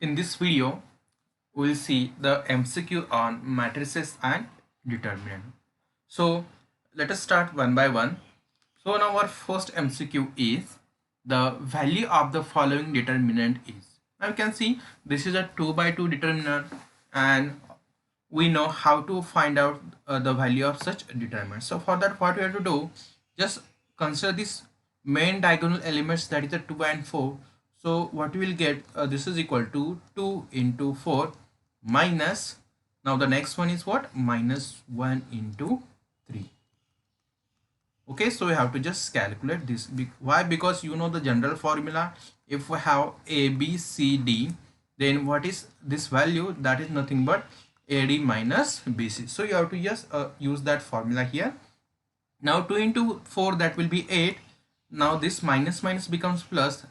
In this video, we'll see the MCQ on matrices and determinant. So let us start one by one. So now our first MCQ is the value of the following determinant is. Now you can see this is a 2 by 2 determinant and we know how to find out the value of such determinant. So for that what we have to do, just consider this main diagonal elements, that is a 2 and 4. So what we will get, this is equal to 2 into 4 minus, now the next one is what, minus 1 into 3. Okay, so we have to just calculate this. Why? Because you know the general formula. If we have a b c d, then what is this value? That is nothing but AD minus BC. So you have to just use that formula here. Now 2 into 4, that will be 8. Now this minus minus becomes plus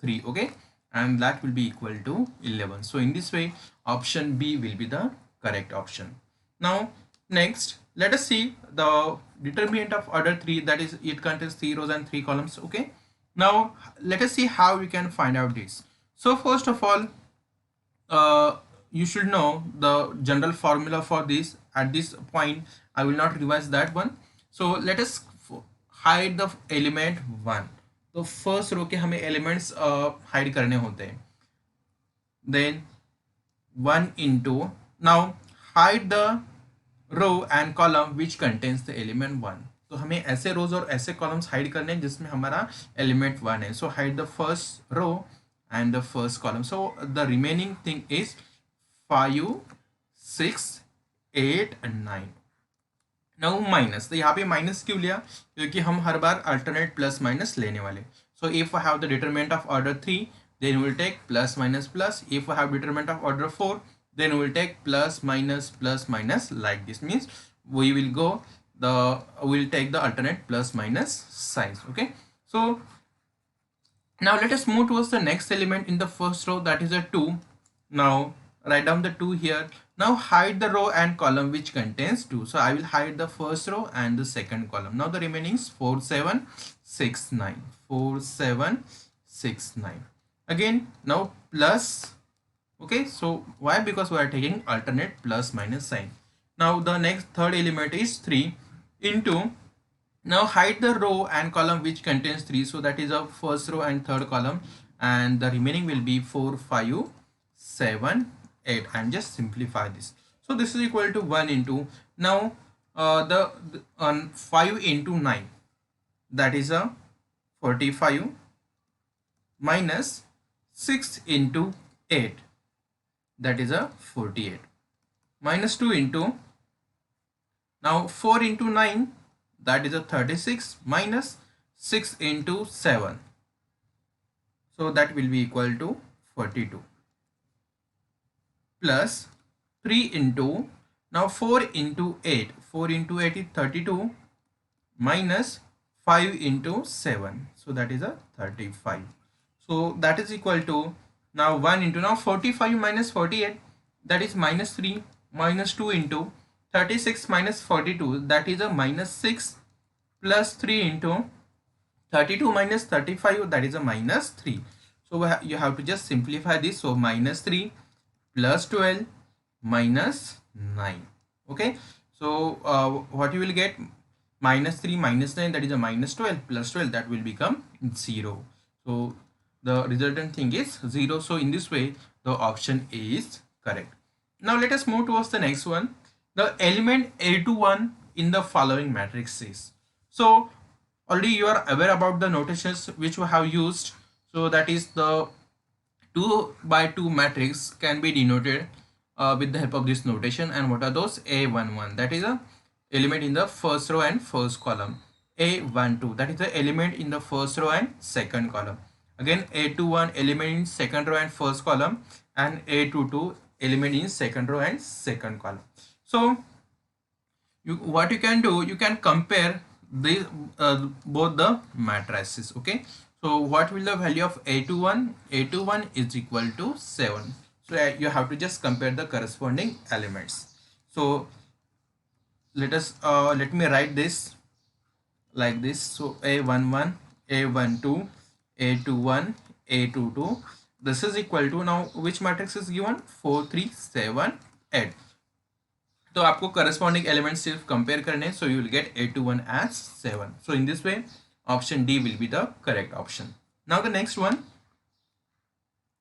3. Okay, and that will be equal to 11. So in this way option B will be the correct option. Now next, let us see the determinant of order 3, that is it contains 3 rows and 3 columns. Okay, now let us see how we can find out this. So first of all, you should know the general formula for this. At this point I will not revise that one. So let us hide the element 1. तो first row के हमें elements hide करने होते हैं. Then 1 into, now hide the row and column which contains the element 1. तो हमें ऐसे रोज और ऐसे कॉलम्स हाइड करने हैं जिसमें हमारा एलिमेंट 1 है. So hide the first row and the first column. So the remaining thing is 5, 6, 8 and 9. Now minus, तो यहाँ पे माइनस क्यों लिया? क्योंकि हम हर बार अल्टरनेट प्लस माइनस लेने वाले. So if I have the determinant of order 3, then will take plus minus plus. If I have determinant of order 4, then we will take plus minus like this. Means we will go we'll take the alternate plus minus signs. Okay, so now let us move towards the next element in the first row, that is a 2. Now write down the 2 here. Now hide the row and column which contains 2. So I will hide the first row and the second column. Now the remaining is 4, 7, 6, 9. 4, 7, 6, 9. Again now plus. Okay, so why? Because we are taking alternate plus minus sign. Now the next third element is 3 into, now hide the row and column which contains 3. So that is a first row and third column, and the remaining will be 4, 5, 7, 8, and just simplify this. So this is equal to 1 into, now the 5 into 9, that is a 45, minus 6 into 8, that is a 48, minus 2 into, now 4 into 9, that is a 36, minus 6 into 7, so that will be equal to 42, plus 3 into, now 4 into 8, 4 into 8 is 32, minus 5 into 7, so that is a 35. So that is equal to, now 1 into, now 45 minus 48, that is minus 3, minus 2 into 36 minus 42, that is a minus 6, plus 3 into 32 minus 35, that is a minus 3. So you have to just simplify this. So minus 3 plus 12 minus 9. Okay, so what you will get, minus 3 minus 9, that is a minus 12, plus 12, that will become 0. So the resultant thing is 0. So in this way the option A is correct. Now let us move towards the next one. The element A21 in the following matrix is. So already you are aware about the notations which we have used. So that is the 2 by 2 matrix can be denoted with the help of this notation. And what are those? A11, that is a element in the first row and first column. A12, that is the element in the first row and second column. Again A21, element in second row and first column, and A22, element in second row and second column. So what you can do, you can compare these both the matrices. Okay, so what will the value of A21? A21 is equal to 7. So you have to just compare the corresponding elements. So let me write this like this. So A11, A12, A21, A22, this is equal to, now which matrix is given, 4 3 7 8. तो आपको corresponding elements सिर्फ compare करने, so you will get 8 to 1 as 7. So in this way option D will be the correct option. Now the next one,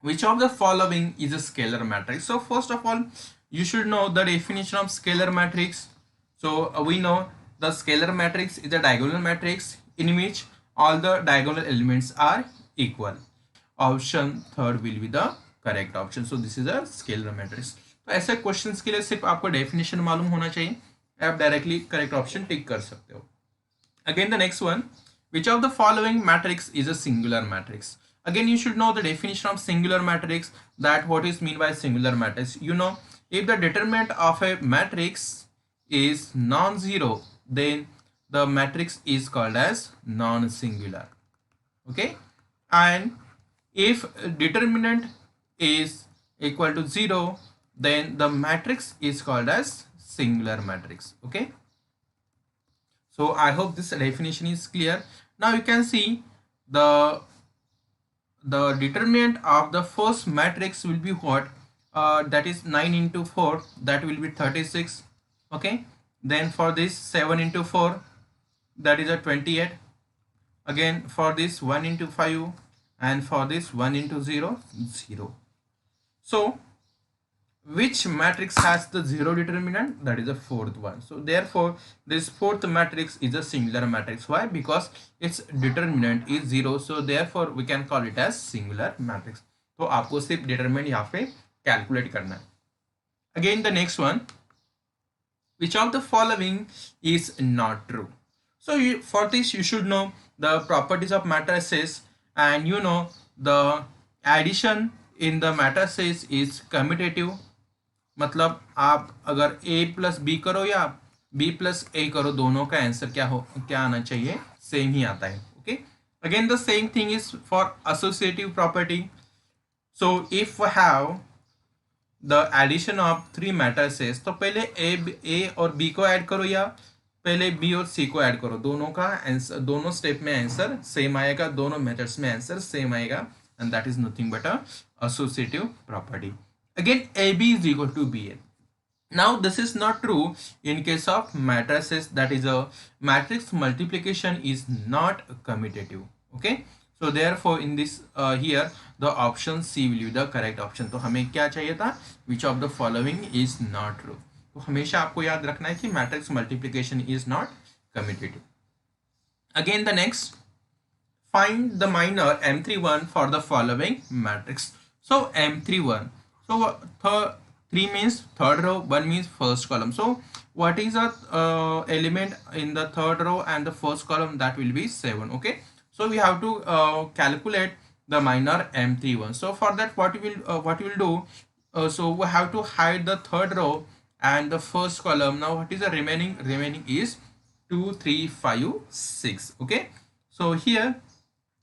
which of the following is a scalar matrix? So first of all, you should know the definition of scalar matrix. So we know the scalar matrix is a diagonal matrix in which all the diagonal elements are equal. Option third will be the correct option. So this is a scalar matrix. तो ऐसे questions के लिए सिर्फ आपको definition मालूम होना चाहिए, आप डायरेक्टली करेक्ट ऑप्शन टिक कर सकते हो. Again the next one, which of the following matrix is a singular matrix? Again you should know the definition of singular matrix, that what is mean by singular matrix. You know, if the determinant of a matrix is non-zero, then the matrix is called as non-singular. Okay, and if determinant is equal to 0, then the matrix is called as singular matrix. Okay, so I hope this definition is clear. Now you can see the determinant of the first matrix will be what, that is 9 into 4, that will be 36. Okay, then for this 7 into 4, that is a 28. Again for this 1 into 5, and for this 1 into 0 0. So which matrix has the zero determinant? That is the fourth one. So therefore this fourth matrix is a singular matrix. Why? Because its determinant is 0, so therefore we can call it as singular matrix. तो आपको सिर्फ determinant यहाँ पे calculate करना है. Again the next one, which of the following is not true? So for this you should know the properties of matrices, and you know the addition in the matrices is commutative. मतलब आप अगर a plus B करो या b plus a करो, दोनों का answer क्या आना चाहिए, सेम ही आता है. Okay, again the same thing is for associative property. So if we have the addition of 3 matrices, तो पहले a और b को ऐड करो या पहले b और c को ऐड करो, दोनों का आंसर, दोनों स्टेप में आंसर सेम आएगा, दोनों मेथड्स में आंसर सेम आएगा, and that is nothing but a associative property. Again AB is equal to BA. Now this is not true in case of matrices, that is a matrix multiplication is not commutative. Okay, so therefore in this here the option C will be the correct option. तो हमें क्या चाहिए था, which of the following is not true. तो हमेशा आपको याद रखना है कि matrix multiplication is not commutative. Again the next, find the minor M31 for the following matrix. So M31, so 3 means third row, 1 means first column. So what is a element in the third row and the first column? That will be 7. Okay, so we have to calculate the minor M31. So for that what you will do, so we have to hide the third row and the first column. Now what is the remaining is 2 3 5 6. Okay, so here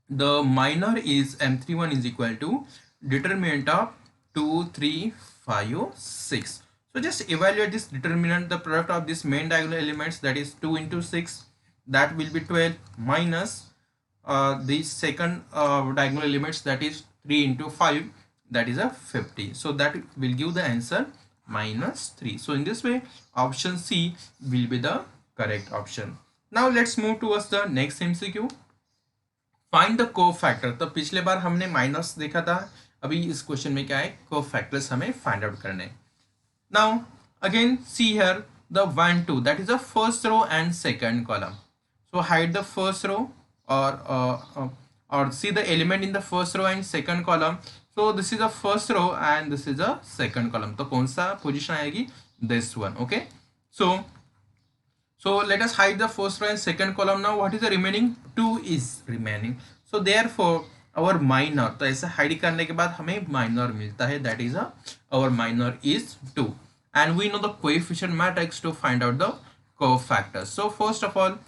the minor is M31 is equal to determinant of 2 3 5 6. So just evaluate this determinant, the product of this main diagonal elements, that is 2 into 6, that will be 12, minus the second diagonal elements, that is 3 into 5, that is a 50. So that will give the answer minus 3. So in this way option C will be the correct option. Now let's move towards the next MCQ. Find the cofactor. तो पिछले बार हमने minus देखा था, अभी इस question में क्या है, cofactors हमें फाइंड आउट करने. Now again see here the 1 2, that is the first row and second column. So hide the first row or see the element in the first row and second column. So this is the first row and this is the second column. तो कौन सा position आएगी, this one. Okay, so let us hide the first row and second column. Now what is the remaining, 2 is remaining. So therefore our minor, तो ऐसे hide करने के बाद हमें माइनर मिलता है, that is our minor is 2, and we know the coefficient matrix to find out the cofactors. So first of all,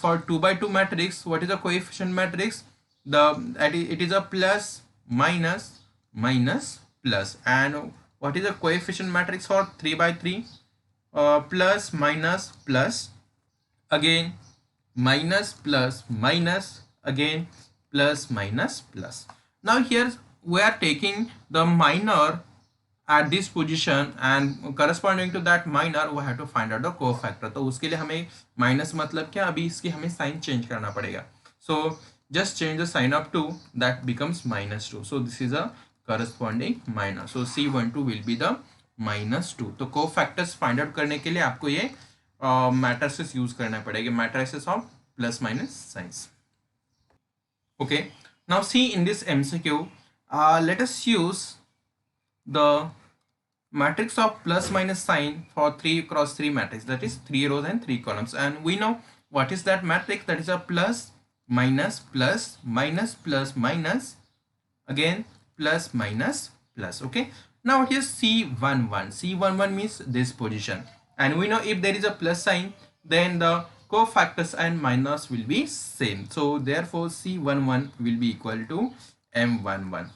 for 2 by 2 matrix, what is the coefficient matrix? It is a plus minus minus plus. And what is the coefficient matrix for 3 by 3? Plus minus plus, again minus plus minus, again plus minus plus. Now here we are taking the minor at this position and corresponding to that minor we have to find out the cofactor. तो उसके लिए हमें minus मतलब क्या, अभी इसकी हमें sign change करना पड़ेगा. So just change the sign of 2, that becomes minus 2. So this is a corresponding minus. So C12 will be the minus 2. तो cofactors find out करने के लिए आपको ये matrices use करना पड़ेगा, matrices of plus minus signs. Okay, now see in this MCQ, let us use the matrix of plus minus sign for 3 cross 3 matrix, that is 3 rows and 3 columns, and we know what is that matrix. That is a plus minus plus minus plus minus again plus minus plus. Okay, now here C11 means this position, and we know if there is a plus sign then the cofactors and minus will be same, so therefore C11 will be equal to M11.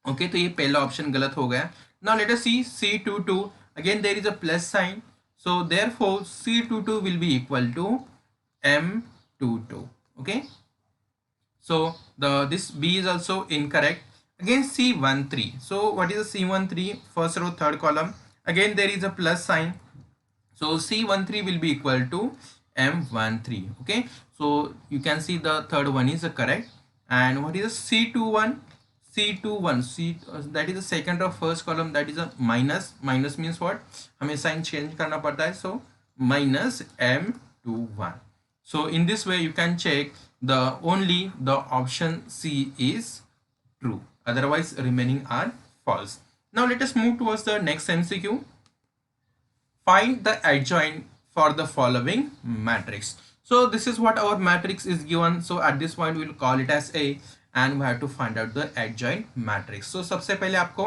Okay, तो ये पहला option गलत हो गया. Now let us see C22. Again there is a plus sign, so therefore C22 will be equal to M22. Okay, so this B is also incorrect. Again C13. So what is the C13? First row third column. Again there is a plus sign, so C13 will be equal to M13. Okay, so you can see the third one is correct. And what is the C21? That is the second of first column, that is a minus. Minus means what, हमें sign change करना पड़ता है, so minus M21. So in this way you can check only the option C is true, otherwise remaining are false. Now let us move towards the next MCQ. Find the adjoint for the following matrix. So this is what our matrix is given, so at this point we will call it as A, and we have to find out the adjoint matrix. So सबसे पहले आपको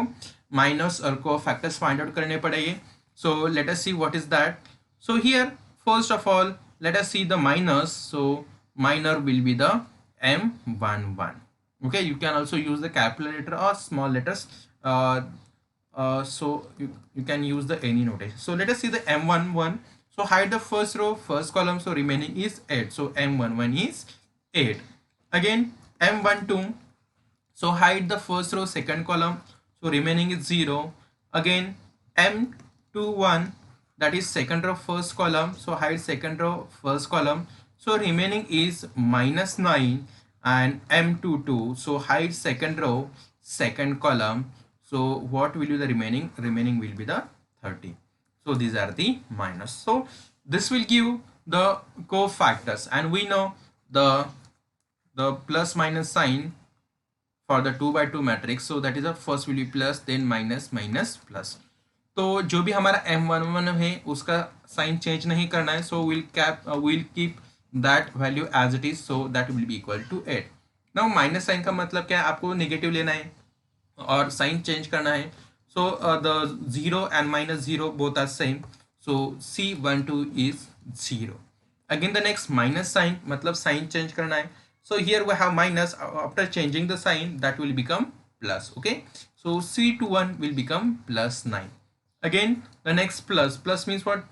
minus और cofactors find out करने पड़ेंगे. So let us see what is that. So here first of all let us see the minus. So minor will be the M11. Okay, you can also use the capital letter or small letters. So you can use the any notation. So let us see the M11. So hide the first row first column, so remaining is 8. So M11 is 8. Again M12, so hide the first row second column, so remaining is 0. Again M21, that is second row first column, so hide second row first column, so remaining is minus 9. And M22, so hide second row second column, so what will be the remaining? Remaining will be the 30. So these are the minus. So this will give the cofactors, and we know the plus minus sign for the 2 by 2 matrix, so that is the first will be plus, then minus minus plus. तो जो भी हमारा M11 है उसका sign change नहीं करना है, so we'll keep that value as it is, so that will be equal to 8. Now minus sign का मतलब क्या है, आपको नेगेटिव लेना है और साइन चेंज करना है. So the 0 and minus 0 both are same, so C12 is 0. Again the next minus sign मतलब साइन चेंज करना है. So here we have minus, after changing the sign that will become plus. Okay, so C21 will become plus 9. Again the next plus means what,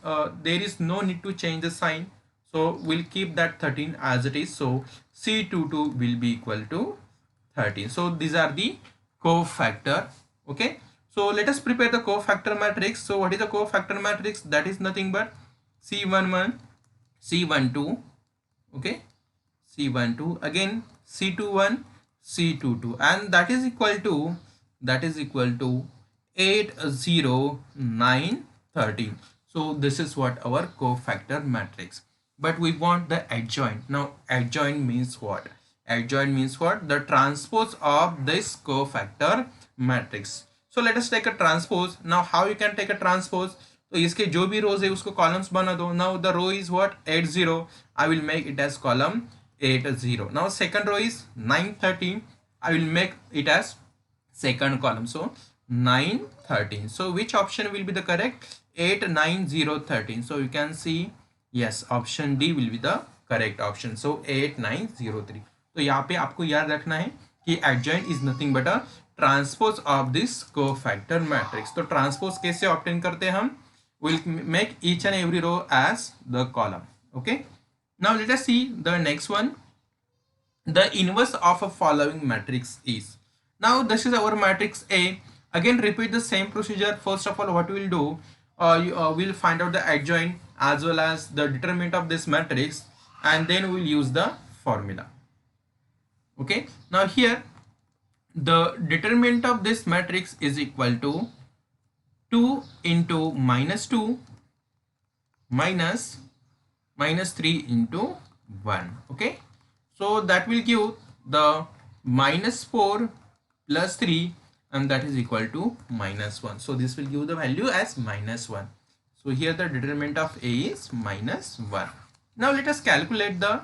there is no need to change the sign, so we'll keep that 13 as it is, so C22 will be equal to 13. So these are the cofactor. Okay, so let us prepare the cofactor matrix. So what is the cofactor matrix? That is nothing but C11 C12. Okay, C12, again C21 C22, and that is equal to 8 0 9 13. So this is what our cofactor matrix, but we want the adjoint. Now adjoint means what? Adjoint means what? The transpose of this cofactor matrix. So let us take a transpose. Now how you can take a transpose? तो इसके जो भी रोज है उसको columns बना दो. Now the row is what? 8 0. I will make it as column 8 0. Now second row is 9 13. I will make it as second column. So 9 13. So which option will be the correct? 8 9 0 13. So you can see yes, option D will be the correct option. So 8 9 0 3. तो यहाँ पे आपको याद रखना है कि adjoint is nothing but a transpose of this cofactor matrix. तो transpose कैसे obtain करते हैं हम? We'll make each and every row as the column. Okay, now let us see the next one. The inverse of a following matrix is. Now this is our matrix A. Again repeat the same procedure. First of all, what we'll do, we'll find out the adjoint as well as the determinant of this matrix, and then we'll use the formula. Okay, now here the determinant of this matrix is equal to 2 into minus 2 minus 3 into 1. Okay, so that will give the minus 4 plus 3, and that is equal to minus 1. So this will give the value as minus 1. So here the determinant of A is minus 1. Now let us calculate the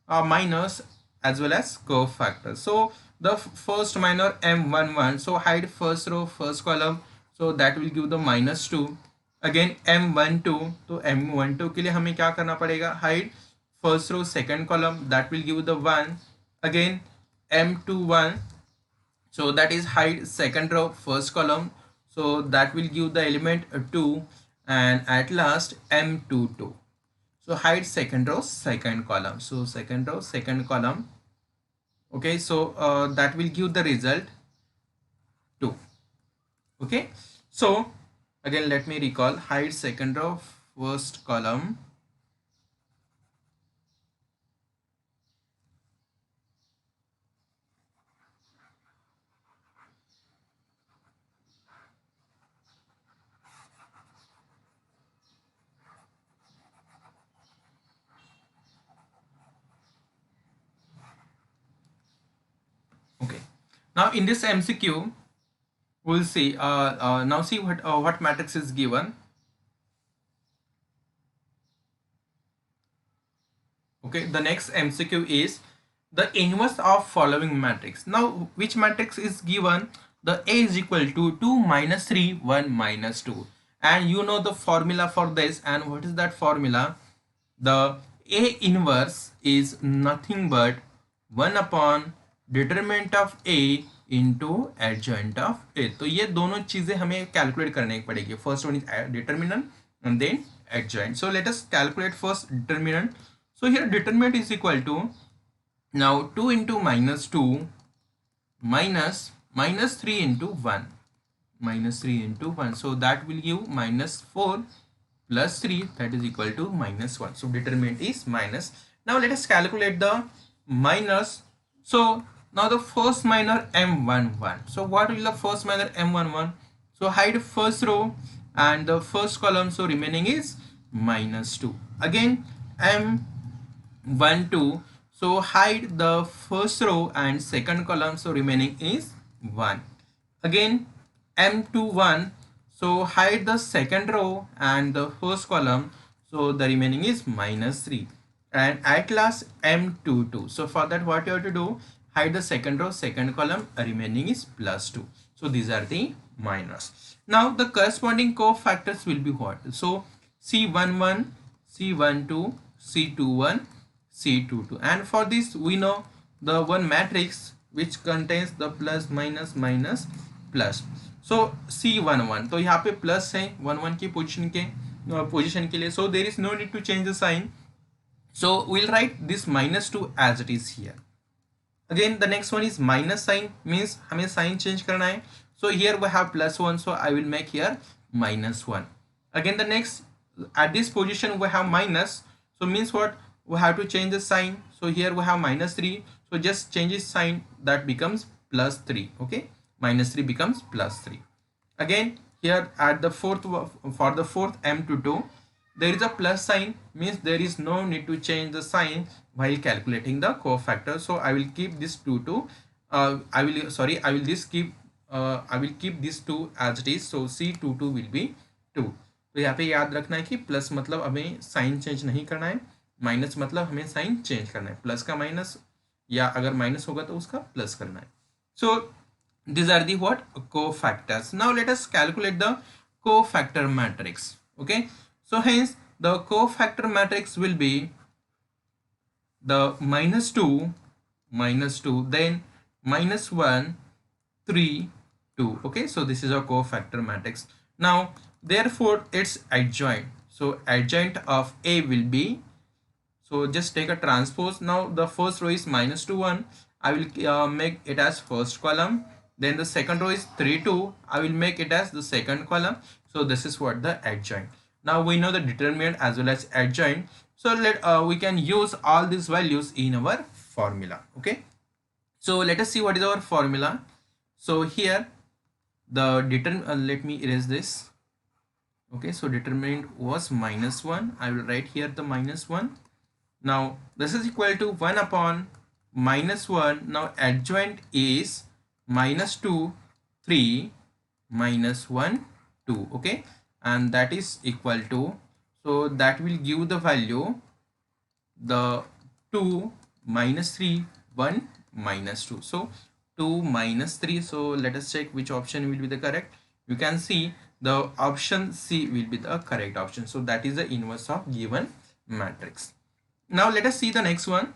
minors as well as cofactors. So the first minor M11, so hide first row first column, so that will give the minus 2. Again M12, तो M12 के लिए हमें क्या करना पड़ेगा, hide first row second column, that will give the 1. Again M21, so that is hide second row first column, so that will give the element 2. And at last M22, so hide second row second column, so second row second column. Okay, so that will give the result 2. Okay, so again let me recall, hide second row first column, okay. Now in this MCQ we'll see, now see what matrix is given. Okay, the next MCQ is the inverse of following matrix. Now which matrix is given? The A is equal to 2 minus 3 1 minus 2, and you know the formula for this. And what is that formula? The A inverse is nothing but 1 upon determinant of A into adjoint of A. तो ये दोनों चीजें हमें calculate करने पड़ेगी. First one is determinant and then adjoint. So let us calculate first determinant. So here determinant is equal to, now 2 into minus 2 minus 3 into 1, minus 3 into 1. So that will give minus 4 plus 3, that is equal to minus 1. So determinant is minus. Now let us calculate the minors. So now the first minor M11. So what will the first minor M11? So hide first row and the first column, so remaining is minus 2. Again M12, so hide the first row and second column, so remaining is 1. Again M21, so hide the second row and the first column, so the remaining is minus 3. And at last M22, so for that what you have to do, hide the second row second column, remaining is plus 2. So these are the minors. Now the corresponding cofactors will be what? So C11, C12, C21, C22, and for this we know the one matrix which contains the plus minus minus plus. So C11, तो यहाँ पे plus है 11 की position के लिए, so there is no need to change the sign. So we'll write this minus 2 as it is here. Again the next one is minus sign, means हमें sign change करना है. So here we have plus 1, so I will make here minus 1. Again the next, at this position we have minus, so means what, we have to change the sign. So here we have minus 3, so just change the sign, that becomes plus 3. Okay, minus 3 becomes plus 3. Again here at the fourth, for the fourth M22, there is a plus sign, means there is no need to change the sign while calculating the cofactor. So I will keep this 2 I will keep this 2 as it is. So C22 will be 2. तो यहाँ पे याद रखना है कि plus मतलब हमें sign change नहीं करना है, माइनस मतलब हमें साइन चेंज करना है, प्लस का माइनस या अगर माइनस होगा तो उसका प्लस करना है. So these are the what, cofactors. Now let us calculate the cofactor matrix. Okay, so hence the cofactor matrix will be the minus 2, then minus 1, 3, 2. Okay, so this is a cofactor matrix. Now therefore its adjoint, so adjoint of A will be, so just take a transpose. Now the first row is minus 2 1, I will make it as first column, then the second row is 3 2, I will make it as the second column. So this is what the adjoint. Now we know the determinant as well as adjoint, so we can use all these values in our formula. Okay, so let us see what is our formula. So here the let me erase this. Okay, so determinant was -1. I will write here the -1. Now this is equal to 1 upon -1. Now adjoint is -2 3 -1 2. Okay, and that is equal to, so that will give the value the 2 -3 1 -2. So 2 -3. So let us check which option will be the correct. You can see the option C will be the correct option. So that is the inverse of given matrix. Now let us see the next one.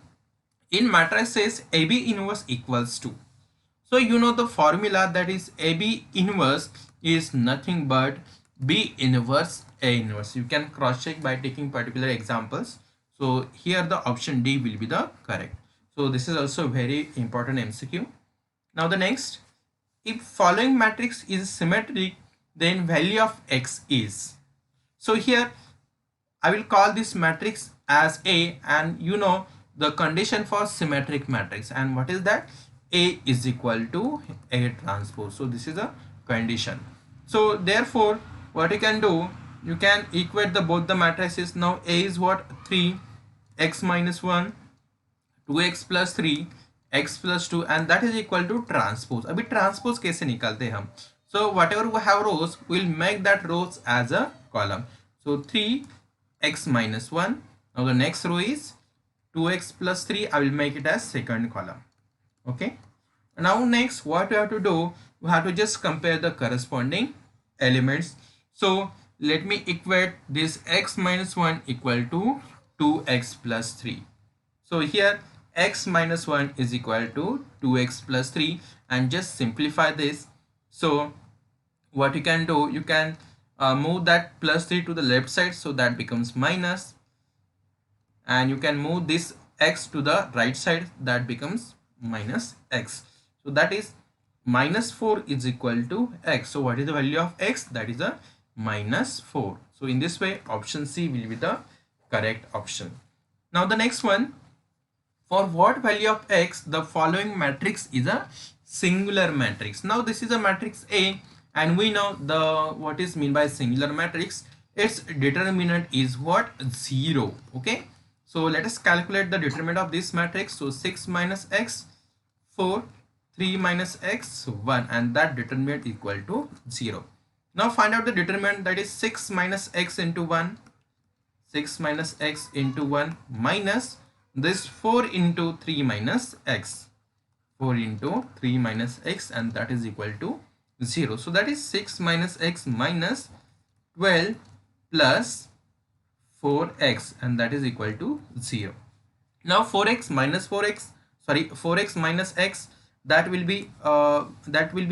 In matrices, AB inverse equals to. So you know the formula, that is AB inverse is nothing but B inverse A inverse. You can cross check by taking particular examples. So here the option D will be the correct. So this is also very important MCQ. Now the next, if following matrix is symmetric, then value of X is. So here I will call this matrix as A, and you know the condition for symmetric matrix, and what is that? A is equal to A transpose. So this is a condition. So therefore what you can do, you can equate the both the matrices. Now A is what? 3 x minus 1 2x plus 3 x plus 2, and that is equal to transpose. अभी transpose कैसे निकालते हैं हम? So whatever we have rows, we'll make that rows as a column. So 3x minus 1. Now the next row is 2x plus 3. I will make it as second column. Okay. Now next what we have to do, we have to just compare the corresponding elements. So let me equate this x minus 1 equal to 2x plus 3. So here x minus 1 is equal to 2x plus 3, and just simplify this. So what you can do, you can move that plus 3 to the left side, so that becomes minus, and you can move this x to the right side, that becomes minus x. So that is minus 4 is equal to x. So what is the value of x? That is a minus 4. So in this way option C will be the correct option. Now the next one, for what value of x the following matrix is a singular matrix. Now this is a matrix A, and we know the what is mean by singular matrix. Its determinant is what? 0. Okay, so let us calculate the determinant of this matrix. So 6 minus x 4 3 minus x 1, and that determinant equal to 0. Now find out the determinant, that is 6 minus x into 1, 6 minus x into 1 minus this 4 into 3 minus x, 4 into 3 minus x, and that is equal to 0. So that is 6 minus x minus 12 plus 4x, and that is equal to 0. Now 4x minus 4x minus x, that will be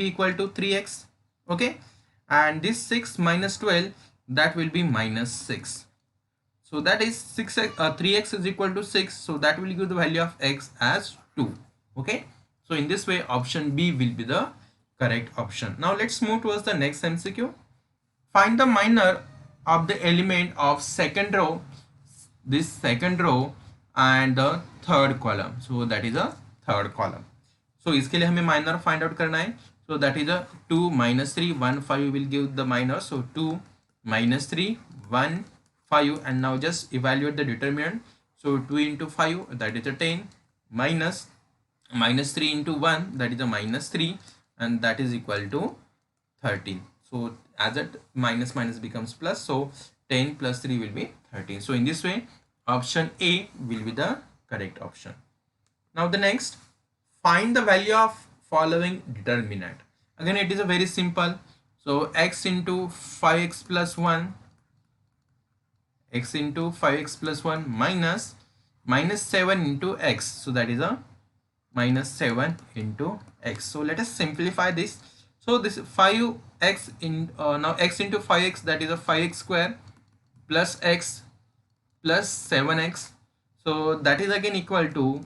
equal to 3x. Okay, and this 6 minus 12, that will be minus 6. So that is 3x is equal to 6. So that will give the value of x as 2. Okay, so in this way option B will be the correct option. Now let's move towards the next MCQ. Find the minor of the element of second row, this second row, and the third column. So that is a third column. So इसके लिए हमें minor find out करना है. So that is a 2 minus 3 1 5 will give the minor. So 2 minus 3 1 5, and now just evaluate the determinant. So 2 into 5, that is a 10, minus 3 into 1, that is a minus 3, and that is equal to 13. So as that minus becomes plus, so 10 plus 3 will be 13. So in this way option A will be the correct option. Now the next, find the value of following determinant. Again it is a very simple. So x into 5x plus 1, x into 5x plus 1 minus 7 into x. So that is a minus 7 into x. So let us simplify this. So this 5x in now x into 5x, that is a 5x square plus x plus 7x. So that is again equal to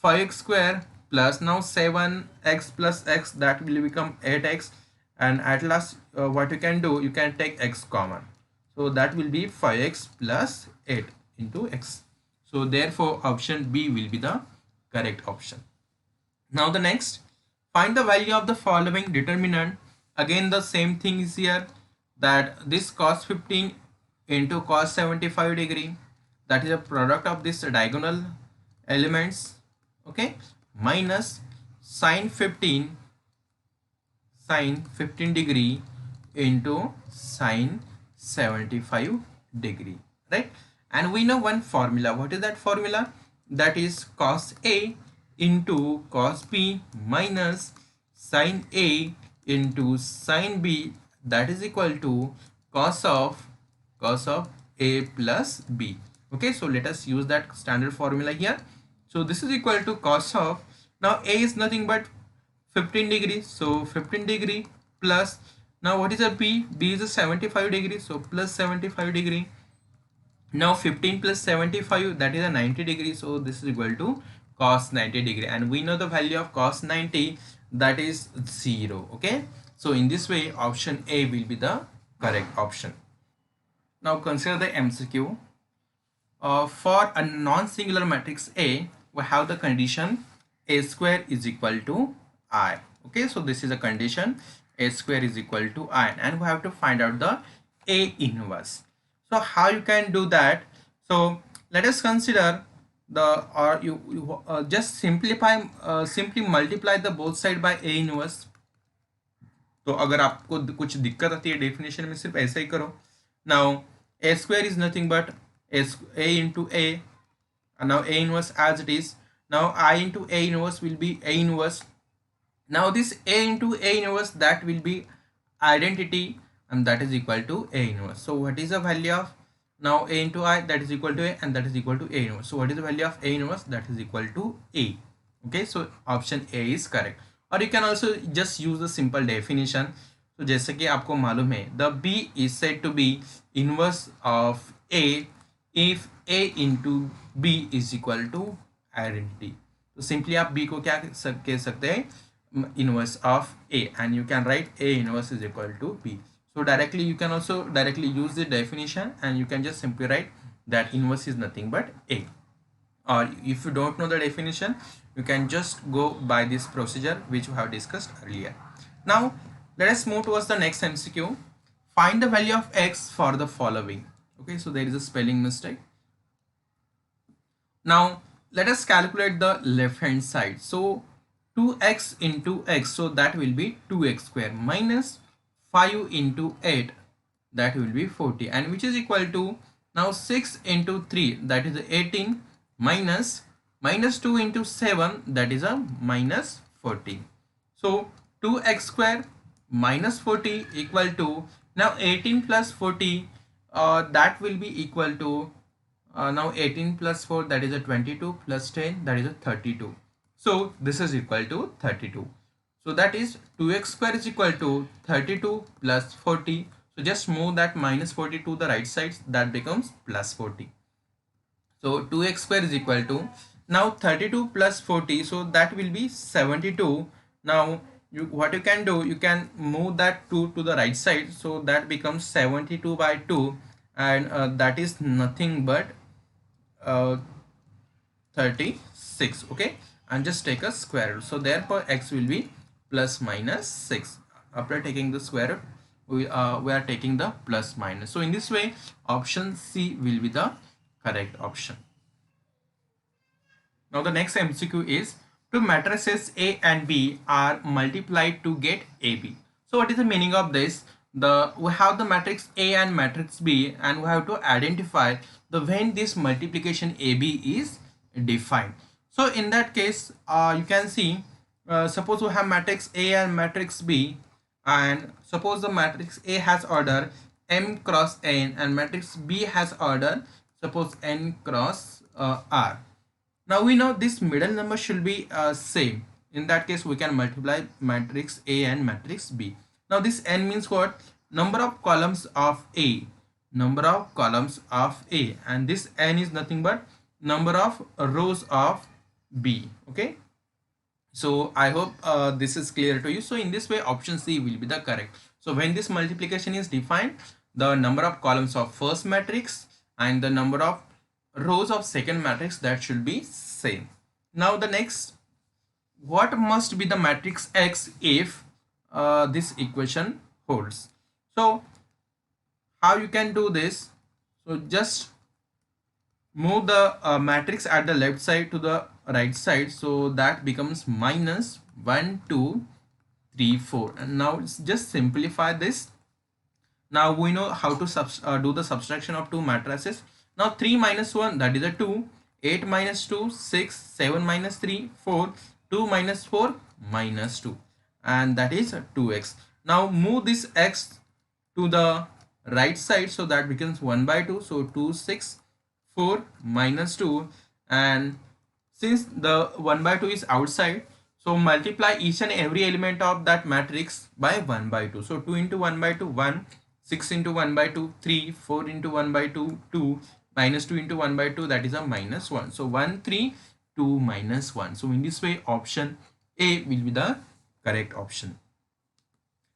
5x square plus now 7x plus x, that will become 8x, and at last what you can do, you can take x common, so that will be 5x plus 8 into x. So therefore option B will be the correct option. Now the next, find the value of the following determinant. Again the same thing is here, that this cos 15 into cos 75 degree, that is a product of this diagonal elements, okay, minus sine 15 degree into sine 75 degree, right? And we know one formula. What is that formula? That is cos A into cos B minus sine A into sine B, that is equal to cos of A plus B. Okay, so let us use that standard formula here. So this is equal to cos of, now A is nothing but 15 degrees, so 15 degree plus, now what is a B? B is a 75 degree, so plus 75 degree. Now 15 plus 75, that is a 90 degree, so this is equal to cos 90 degree, and we know the value of cos 90, that is 0. Okay, so in this way option A will be the correct option. Now consider the MCQ. For a non-singular matrix A, we have the condition A square is equal to I. Okay, so this is a condition, A square is equal to I, and we have to find out the A inverse. So how you can do that? So let us consider the, or you just simplify, simply multiply the both side by A inverse. तो अगर आपको कुछ दिक्कत आती है definition में, सिर्फ ऐसा ही करो. Now A square is nothing but A into A, and now A inverse as it is. Now I into A inverse will be A inverse. Now this A into A inverse, that will be identity, and that is equal to A inverse. So what is the value of, now A into I, that is equal to A, and that is equal to A inverse. So what is the value of A inverse? That is equal to A. Okay, so option A is correct. Or you can also just use the simple definition. So जैसे कि आपको मालूम है, the B is said to be inverse of A if A into B is equal to identity. तो simply आप B को क्या कह सकते हैं? Inverse of A, and you can write A inverse is equal to B. So directly you can also directly use the definition, and you can just simply write that inverse is nothing but A. Or if you don't know the definition, you can just go by this procedure which we have discussed earlier. Now let us move towards the next MCQ. Find the value of x for the following. Okay, so there is a spelling mistake. Now let us calculate the left hand side. So 2x into x, so that will be 2x square, minus 5 into 8, that will be 40, and which is equal to, now 6 into 3, that is 18, minus 2 into 7, that is a minus 40. So 2x square minus 40 equal to, now 18 plus 40, that will be equal to, now 18 plus 4, that is a 22, plus 10, that is a 32. So this is equal to 32. So that is 2x square is equal to 32 plus 40. So just move that minus 40 to the right side, that becomes plus 40. So 2x square is equal to, now 32 plus 40, so that will be 72. Now what you can do, you can move that 2 to the right side, so that becomes 72 by 2, and that is nothing but 36. Okay, and just take a square root. So therefore x will be plus minus 6. After taking the square root, we are taking the plus minus. So in this way option C will be the correct option. Now the next MCQ is, two matrices A and B are multiplied to get AB. So what is the meaning of this? We have the matrix A and matrix B, and we have to identify the when this multiplication AB is defined. So in that case, you can see, suppose we have matrix A and matrix B, and suppose the matrix A has order m cross n, and matrix B has order suppose n cross r. Now we know this middle number should be same. In that case, we can multiply matrix A and matrix B. Now this n means what? Number of columns of A, number of columns of A, and this n is nothing but number of rows of B. Okay, So I hope this is clear to you. So in this way, option C will be the correct. So when this multiplication is defined, the number of columns of first matrix and the number of rows of second matrix, that should be same. Now the next, what must be the matrix X if this equation holds? So how you can do this? So just move the matrix at the left side to the right side, so that becomes minus 1 2 3 4. And now let's just simplify this. Now we know how to do the subtraction of two matrices. Now 3 minus 1, that is a 2, 8 minus 2 6, 7 minus 3 4, 2 minus 4 minus 2, and that is 2x. Now move this x to the right side, so that becomes 1 by 2, so 2 6 4 minus 2. And since the 1 by 2 is outside, so multiply each and every element of that matrix by 1 by 2. So 2 into 1 by 2 1, 6 into 1 by 2 3, 4 into 1 by 2 2, minus 2 into 1 by 2, that is a minus 1. So 1 3 2 minus 1. So in this way, option A will be the correct option.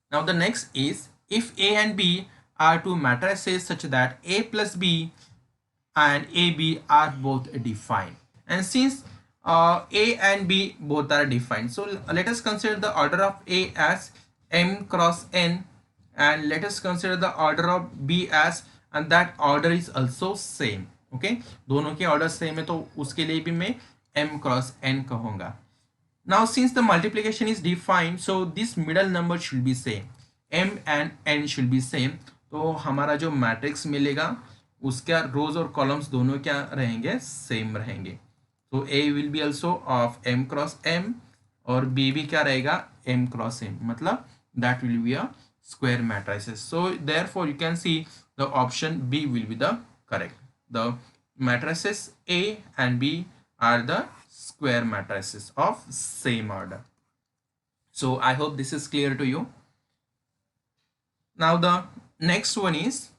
Now the next is, if A and B are two matrices such that A plus B and AB are both defined, and since A and B both are defined, so let us consider the order of A as m cross n, and let us consider the order of B as, and that order is also same. Okay, दोनों के order same है, तो उसके लिए भी मैं m cross n कहूँगा. Now since the multiplication is defined, so this middle number should be same, m and n should be same. तो हमारा जो मैट्रिक्स मिलेगा उसका रोज और कॉलम्स दोनों क्या रहेंगे, सेम रहेंगे. तो A will be also of m cross m और B भी क्या रहेगा, m cross m, मतलब that will be a square matrices. So therefore you can see the option B will be the correct. The matrices A and B are the square matrices of same order. So I hope this is clear to you. Now the next one is,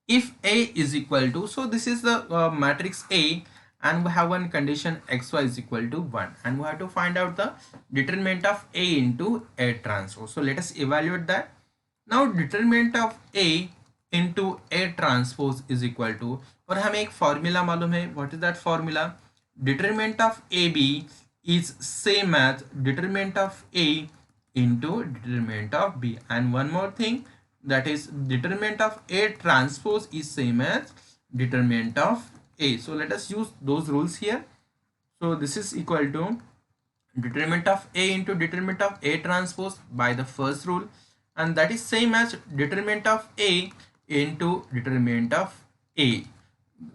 if A is equal to, so this is the matrix A, and we have one condition xy is equal to 1, and we have to find out the determinant of A into A transpose. So let us evaluate that. Now determinant of A into A transpose is equal to, और हमें एक formula मालूम है. What is that formula? Determinant of AB is same as determinant of A into determinant of B, and one more thing, that is determinant of A transpose is same as determinant of A. So let us use those rules here. So this is equal to determinant of A into determinant of A transpose by the first rule, and that is same as determinant of A into determinant of A.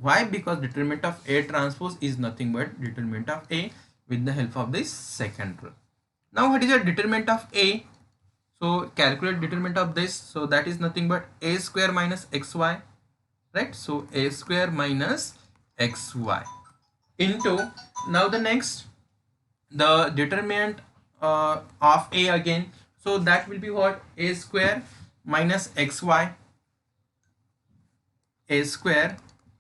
Why? Because determinant of A transpose is nothing but determinant of A with the help of this second rule. Now what is the determinant of A? So calculate determinant of this. So that is nothing but A square minus xy, right? So A square minus xy into, now the next, the determinant of A again. So that will be what? A square minus xy, A square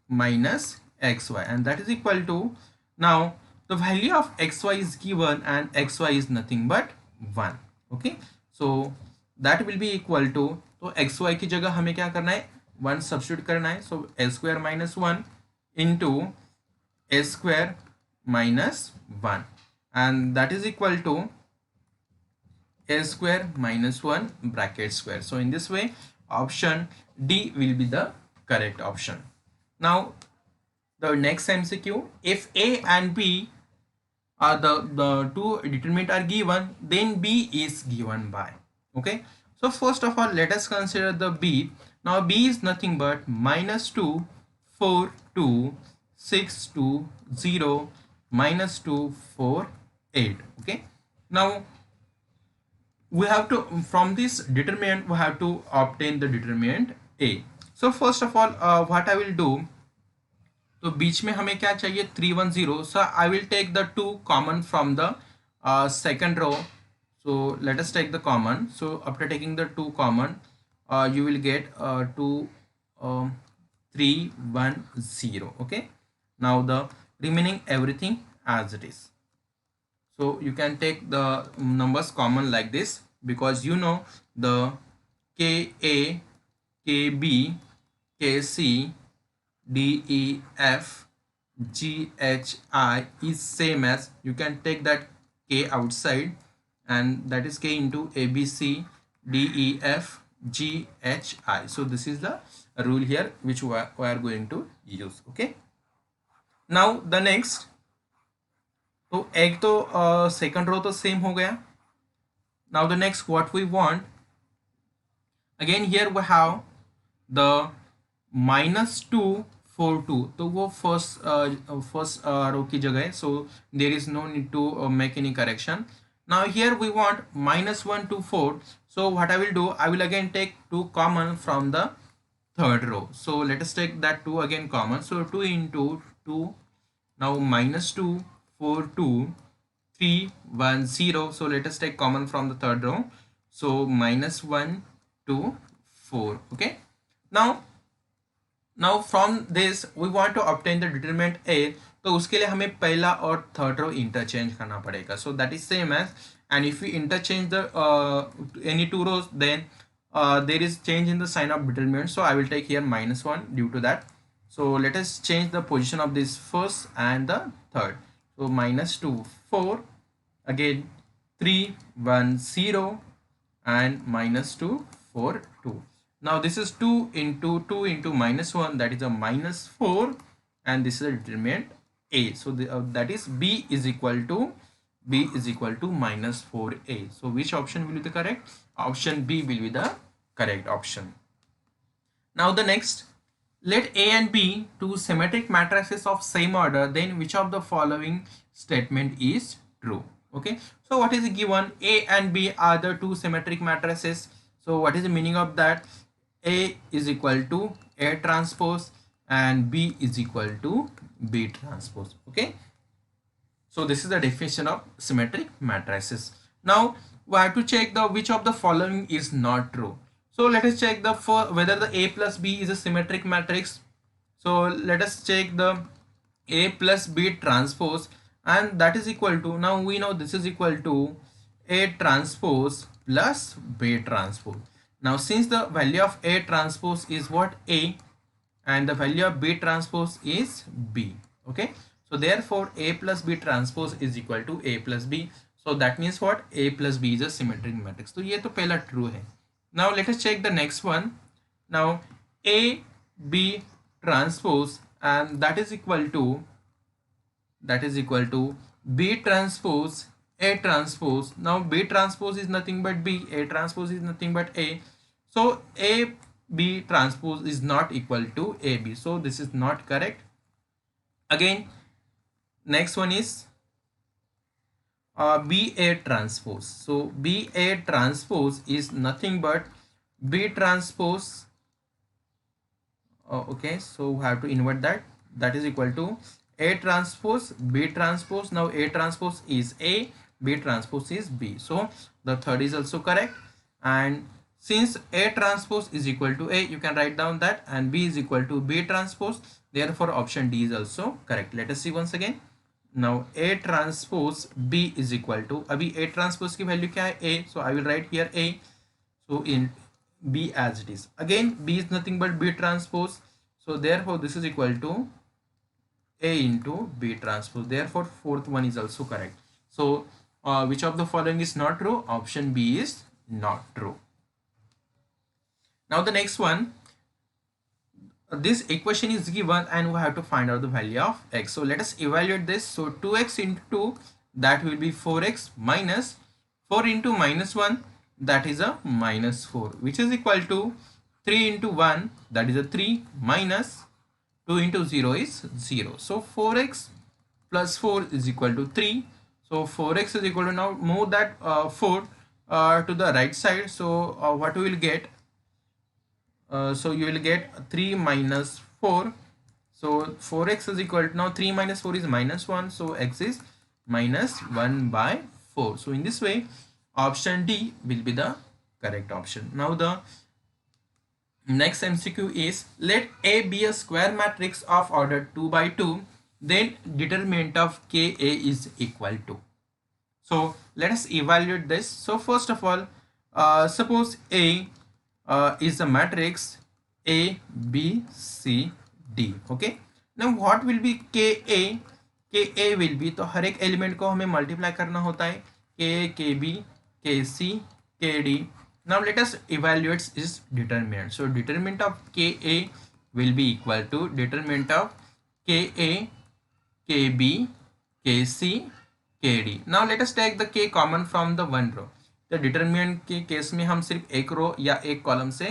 minus xy, and that is equal to, now the value of xy is given and xy is nothing but 1. Okay, so that will be equal to, तो xy की जगह हमें क्या करना है, 1 substitute करना है. सो a square minus 1 into a square minus 1, and that is equal to a square minus 1 bracket square. So in this way, option D will be the correct option. Now the next MCQ, if A and B are the two determinant are given, then B is given by. Okay, so first of all let us consider the B. Now B is nothing but minus 2 4 2 6 2 0 minus 2 4 8. Okay, now we have to, from this determinant we have to obtain the determinant A. So first of all what I will do, तो बीच में हमें क्या चाहिए, 3 1 0. So I will take the 2 common from the second row. So let us take the common. So after taking the 2 common, you will get 2 3 1 0. Okay, now the remaining everything as it is. So you can take the numbers common like this, because you know the KA, KB, KC, DEF, GHI is same as, you can take that K outside, and that is K into ABC, DEF, GHI. So this is the rule here which we are going to use. Okay, now the next, तो एक तो second row तो same हो गया. Now the next what we want, again here we have the -2 4 2, तो वो first row की जगह है, so there is no need to make any correction. Now here we want -1 to 4, so what I will do, I will again take 2 common from the third row. So let us take that 2 again common, so 2 into 2, now -2 4 2 3 1 0, so let us take common from the third row, so -1 to 4. Okay, now from this we want to obtain the determinant A, तो उसके लिए हमें पहला और third row interchange करना पड़ेगा. So that is same as, and if we interchange the any two rows, then there is change in the sign of determinant, so I will take here -1 due to that. So let us change the position of this first and the third. So -2 4, again 3 1 0, and -2 4 2. Now this is 2 into -1, that is a -4, and this is a determinant A. So that is B is equal to -4A. So which option will be the correct? Option B will be the correct option. Now the next, let A and B two symmetric matrices of same order, then which of the following statement is true? Okay, so what is given? A and B are the two symmetric matrices. So what is the meaning of that? A is equal to A transpose and B is equal to B transpose. Okay, so this is the definition of symmetric matrices. Now we have to check the which of the following is not true. So let us check the whether the A plus B is a symmetric matrix. So let us check the A plus B transpose, and that is equal to, now we know this is equal to A transpose plus B transpose. Now since the value of A transpose is what? A, and the value of B transpose is B. Okay, so therefore A plus B transpose is equal to A plus B. So that means what? A plus B is a symmetric matrix. तो ये तो पहला true है. Now let us check the next one. Now A B transpose, and that is equal to B transpose A transpose. Now B transpose is nothing but B, A transpose is nothing but A. So A B transpose is not equal to A B. So this is not correct. Again, next one is B A transpose. So B A transpose is nothing but B transpose. Okay, so we have to invert that. That is equal to A transpose B transpose. Now A transpose is A, B transpose is B. So the third is also correct. And since A transpose is equal to A, you can write down that, and B is equal to B transpose. Therefore option D is also correct. Let us see once again. Now A transpose B is equal to, अभी A transpose की value क्या है? A. So I will write here A. So in B as it is. Again B is nothing but B transpose. So therefore this is equal to A into B transpose. Therefore fourth one is also correct. So which of the following is not true? Option B is not true. Now the next one, this equation is given and we have to find out the value of x. So let us evaluate this. So 2x into 2, that will be 4x, minus 4 into -1, that is a -4, which is equal to 3 into 1, that is a 3, minus 2 into 0 is 0. So 4x plus 4 is equal to 3. So 4x is equal to, now move that 4 to the right side. So what we will get? So you will get 3 minus 4. So 4x is equal to, now 3 minus 4 is -1. So x is -1 by 4. So in this way option D will be the correct option. Now the next MCQ is, let A be a square matrix of order 2 by 2, then determinant of KA is equal to. So let us evaluate this. So first of all, suppose A is the matrix A, B, C, D. Okay. Now what will be KA? KA will be, तो हर एक element को हमें multiply करना होता है, KA, KB, KC, KD. Now let us evaluate its determinant. So determinant of KA will be equal to determinant of KA, KB, KC, KD. Now let us take the K common from the one row. तो determinant के case में हम सिर्फ एक रो या एक column से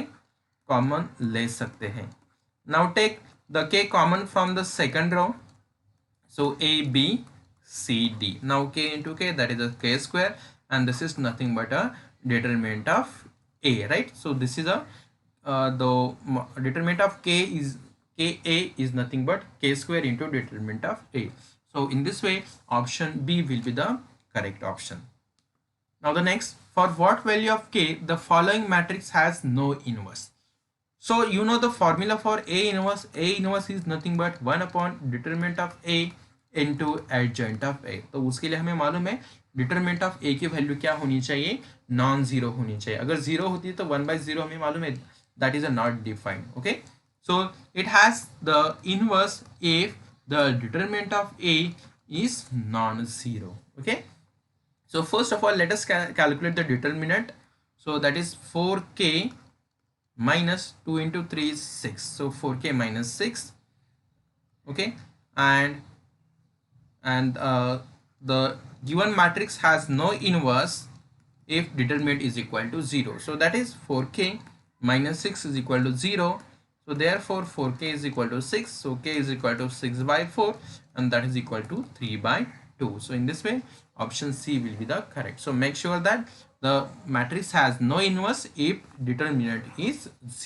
common ले सकते हैं. Now take the K common from the second row. So A, B, C, D. Now K into K, that is a K square, and this is nothing but a determinant of A, right? So this is a the determinant of K is nothing but K square into determinant of A. So in this way, option B will be the correct option. Now the next, for what value of K the following matrix has no inverse? So you know the formula for A inverse. A inverse is nothing but 1 upon determinant of A into adjoint of A. तो उसके लिए हमें मालूम है determinant of A की value क्या होनी चाहिए, नॉन जीरो होनी चाहिए. अगर जीरो होती है तो 1/0 हमें मालूम है that is a not defined. Okay, so it has the inverse if the determinant of A is non-zero. Okay, so first of all let us calculate the determinant. So that is 4k minus 2 into 3 is 6. So 4k minus 6. Okay, and the given matrix has no inverse if determinant is equal to 0. So that is 4k minus 6 is equal to 0. So therefore 4k is equal to 6. So k is equal to 6/4, and that is equal to 3/2. So in this way, option C will be the correct. So make sure that the matrix has no inverse if determinant is 0.